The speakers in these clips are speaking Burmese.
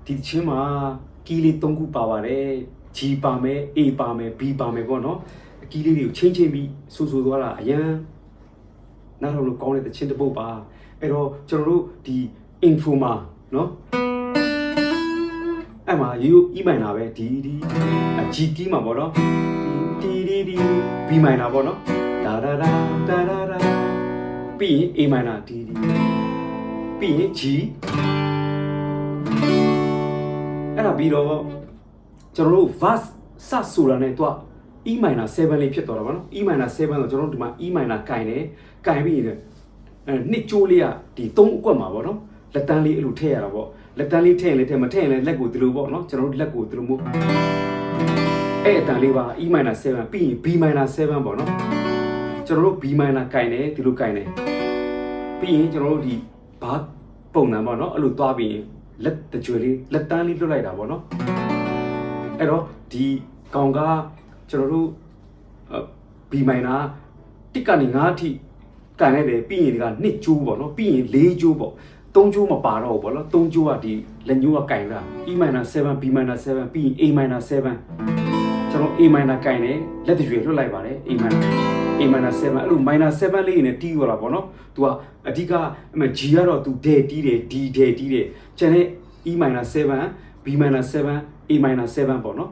ဒီချင်းမှာကီးလေး၃ခုပါပါတယ် G ပါမယ် A ပါမယ် B ပါမယ်ပေါ့နော်အကီးလေးတွေကိုချင်းပြီးဆူသွားတာအရန်နားထောင်လို့ကောင်းတဲ့ချင်းတစ်ပုတ်ပါအဲ့တော့ကျွန်တော်တို့ဒီ info မှာနော်အဲ့မှာရိုး E minor ပဲဒီ G key မှာပေါ့နော်ဒီ B minor ပေါ့နော်ဒါပြီးရင် A minor ဒီပြီးရင် G အဲ့ဒါပြီးတော့ကျွန်တော်တို့ verse စဆိုတာနဲ့တော့ E minor 7လေးဖြစ်သွားတာပေါ့နော် E minor 7ဆိုကျွန်တော်တို့ဒီမှာ E minor ကင်တယ်ကင်ပြီးရင်နှစ်ကျိုးလေးကဒီ3အကွက်မှာပေါ့နော်လက်တန်းလေးအဲ့လိုထည့်ရတာပေါ့လက်တန်းလေးထည့်ရင်လည်းထည့်မထည့်ရင်လည်းလက်ကိုဒီလိုပေါ့နော်ကျွန်တော်တို့လက်ကိုဒီလိုမျိုးအဲ့အတန်လေးပါ E minor 7ပြီးရင် B minor 7ပေါ့နော်ကျွန်တော်တို့ B minor ကင်တယ်ဒီလိုကင်တယ်ပြီးရင်ကျွန်တော်တို့ဒီဘာပုံစံပေါ့နော်အဲ့လိုသွားပြီးရင်လက်တကြွယ်လေးလက်တန်းလေးလွတ်လိုက်တာပေါ့နော်အဲ့တော့ဒီကောင်ကကျွန်တော်တို့ B minor တစ်ကနေ9အထိကန်လိုက်တယ်ပြီးရင်ဒီက2ကျိုးပေါ့နော်ပြီးရင်4ကျိုးပေါ့3ကျိုးမပါတော့ဘူးပေါ့နော်3ကျိုးကဒီလက်ညှိုးကကန်တာ E minor 7 B minor 7ပြီးရင် A minor 7ကျွန်တော် A minor ကန်တယ်လက်တကြွယ်လွတ်လိုက်ပါတယ် A minor 7အဲ့လို minor 7လေးနဲ့တီးရတာပေါ့နော်သူကအဓိက G ကတော့သူဒဲတီးတယ် D ဒဲတီးတယ်ကျန်တဲ့ E minor 7 B minor 7 A minor 7ပေါ့နော်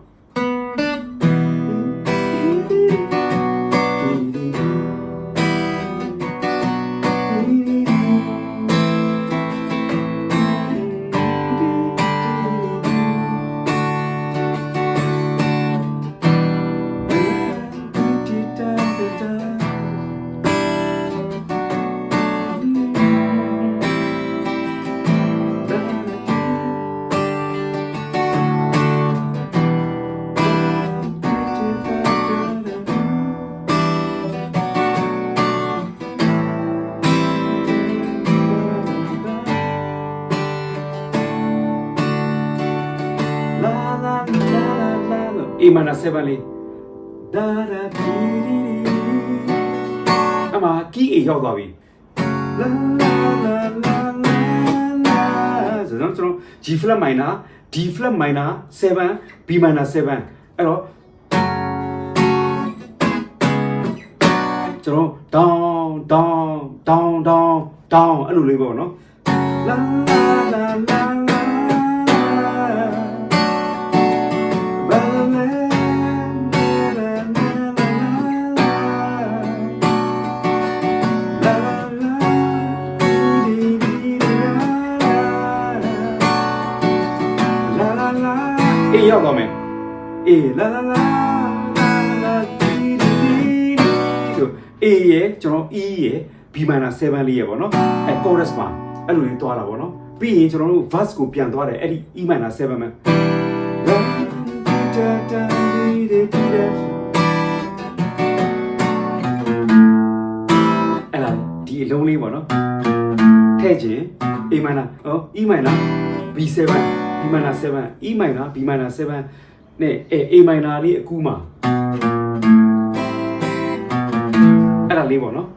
A minor 7လေးဒါအမ key A ရောက်သွားပြီဆိုတော့ကျွန်တော် G flat minor D flat minor 7 B minor 7အဲ့တော့ကျွန်တော် down အဲ့လိုလေးပေါ့နော်လာအေးရောက်သွားမယ်အေးလာဆိုအေးရဲ့ကျွန်တော် E ရဲ့ B minor 7လေးရဲ့ပေါ့နော်အဲ chorus မှာအဲ့လိုလေးသွားတာပေါ့နော်ပြီးရင်ကျွန်တော်တို့ verse ကိုပြန်သွားတယ်အဲ့ဒီ E minor 7မှာအဲ့ဒါဒီအလုံးလေးပေါ့နော်ထည့်ခြင်း A minor E minor B7 B minor 7 E minor B minor 7နဲ့A minor လေးအခုမှအဲ့ဒါလေးပေါ့နော်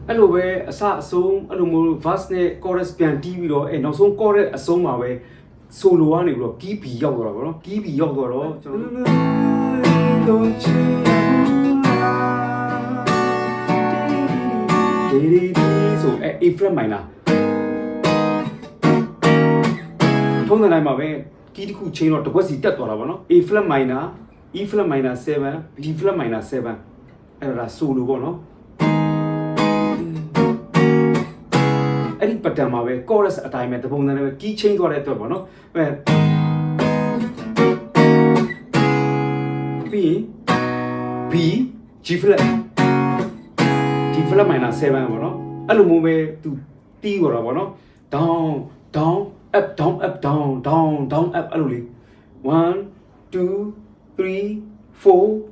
အဲ့လိုပဲအစအဆုံးအဲ့လိုမျိုး verse နဲ့ chorus ပြန်တီးပြီးတော့နောက်ဆုံး chorus အဆုံးမှာပဲ solo ကနေပြီးတော့ key B ရောက်သွားတာပေါ့နော် key B ရောက်သွားတော့ကျွန်တော်ဆိုA flat minorထုံးတဲ့တိုင်းမှာပဲ key တစ်ခုချင်းတော့တစ်ခွက်စီတက်သွားတာပေါ့နော် A flat minor E flat minor 7 B flat minor 7အဲ့ဒါ solo ပေါ့နော်အဲ့ဒီ pattern မှာပဲ chorus အတိုင်းပဲတပုံစံနဲ့ပဲ key change သွားတဲ့အတွက်ပေါ့နော်ပြီး B G flat D flat minor 7ပေါ့နော်အဲ့လိုမျိုးပဲသူတီးသွားတာပေါ့နော် down up down up down up အဲ့လိုလေး1 2 3 4